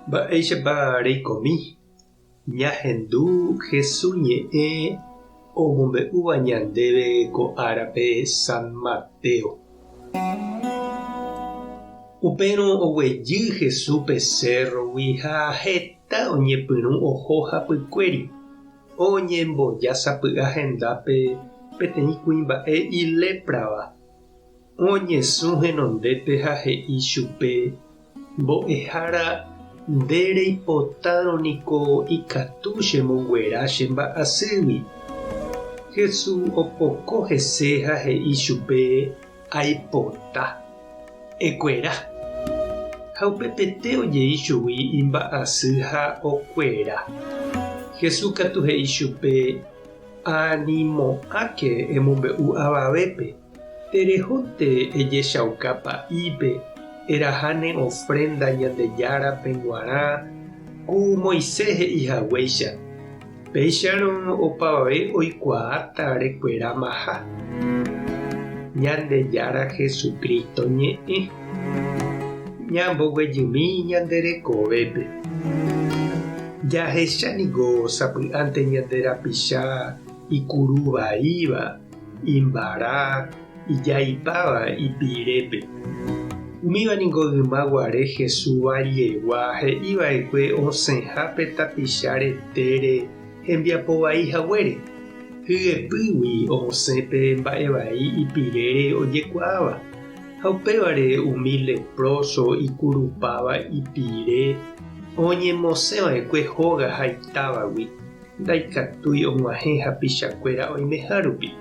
Mba'éichapa reikomi. Ñahendu Jesús ñe'ẽ omombe'úva ñandéve ko árape San Mateo. Upérõ oguejy Jesús pe cerrogui ha heta oñepyrũ oho hapykuéri. Oñembojasapy'a hendápe peteĩ kuimba'e iléprava. Oñesũ henondépe ha he'i chupe: mbo'ehára ndereipotárõniko ikatu chemonguera che mba'asýgui. Jesús opoko hese ha he'i chupe: aipota, ekuera. Ha upepete ojei chugui imba'asy ha okuera. Jesús katu he'i chupe: animo'ãke emombe'u avavépe. Terehónte ejechauka pa'ípe, eraháne ofrenda Ñandejárape g̃uarã ku Moisés he'ihaguéicha. Péicharõ opavave oikuaáta rekuera maha. Ñandejára Jesukristo ñe'ẽ. Ñamboguejymi ñanderekovépe. Jahechaniko sapy'ánte ñande rapicha ikuruvaíva, imbarã, ijaipáva ipirépe. Umívaniko ymaguare Jesús variegua he'íva'ekue osẽhápe tapicha retére hembiapovaihaguére. Hyepýgui osẽpe mba'evai ipirére ojekuaáva. Ha upévare umi leproso ikurupáva ipire oñemosẽva'ekue hóga ha itávagui. Ndaikatúi og̃uahẽ hapichakuéra oimeha rupi.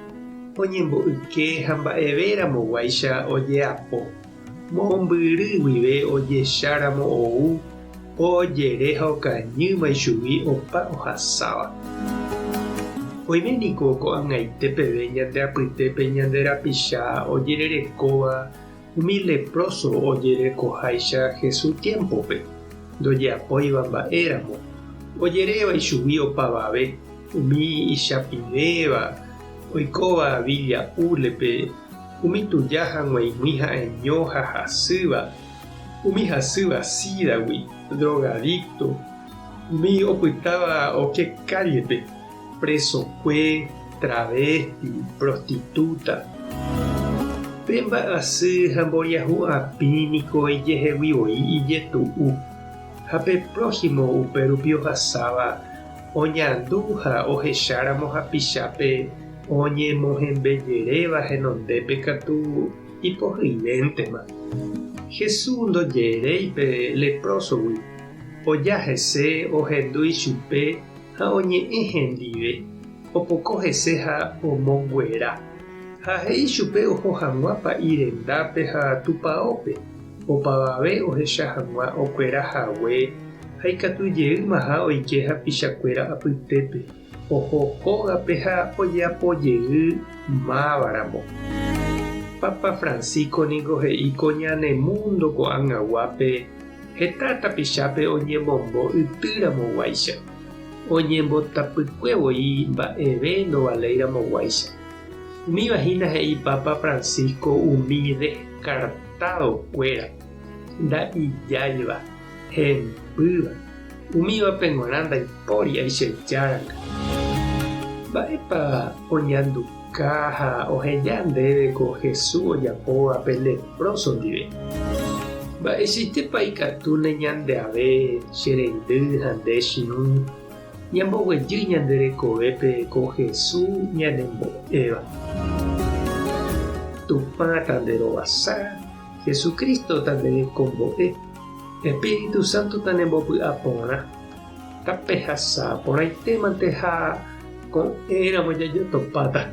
Oñembo'yke ha mba'evéramog̃uaicha ojeapo. Mombyry guive ojecháramo ou, ojere ha okañýma ichugui opa ohasáva. Oiméniko ko'ag̃aite peve ñande apytépe ñande rapicha ojererekóva umi leproso ojerekoháicha Jesús tiempope. Ndojeapóiva mba'éramo. Ojeréva ichugui opavave umi ichapivéva oikóva Villa'úlepe, umi tuja hag̃uaig̃ui ha'eño ha hasýva, umi hasýva sídagui, drogadicto, umi opytáva oke callepe, presokue, travesti, prostituta. Pe mba'asy ha mboriahu apíniko ijeheguivoi ijetu'u. Ha pe próximo upérupi ohasáva oñandu ha ohecháramo hapichápe oñemohembejeréva henondépe katu ipohyivéntema. Jesús ndojeréipe leprosogui. Oja hese ohendu ichupe ha oñe'ẽ hendive. Opoko hese ha omonguera. Ha he'i chupe oho hag̃ua pa'irendápe ha tupãópe. Opavave ohecha hag̃ua okuerahague ha ikatujeýma ha oike hapichakuéra apytépe. Ohokógape ha ojeapojey mávaramo. Papa Francisco niko he'íko ñanemundo ko'ag̃aguápe heta tapichápe oñemombo'ytýramog̃uaicha. Oñembotapykuevoi mba'eve ndovaléiramog̃uaicha. Umívahína he'i Papa Francisco umi descartadokuéra, nda'ijáiva, hempýva. Umívape g̃uarã ndaipóri aichejáranga. Mba'épa oñanduka ha oheja ndéve ko Jesús ojapóva pe leproso ndive. Mba'eichaitépa ikatu ne ñandeave cherendy ha nde chiũ ñamboguejy ñanderekovépe ko Jesús ñanembo'éva. Tupã tanderovasa, Jesucristo tanderekombo'e. Espíritu Santo tanembopy'a porã. Tape hasã porãitémante ha ko'ẽramo jajotopáta.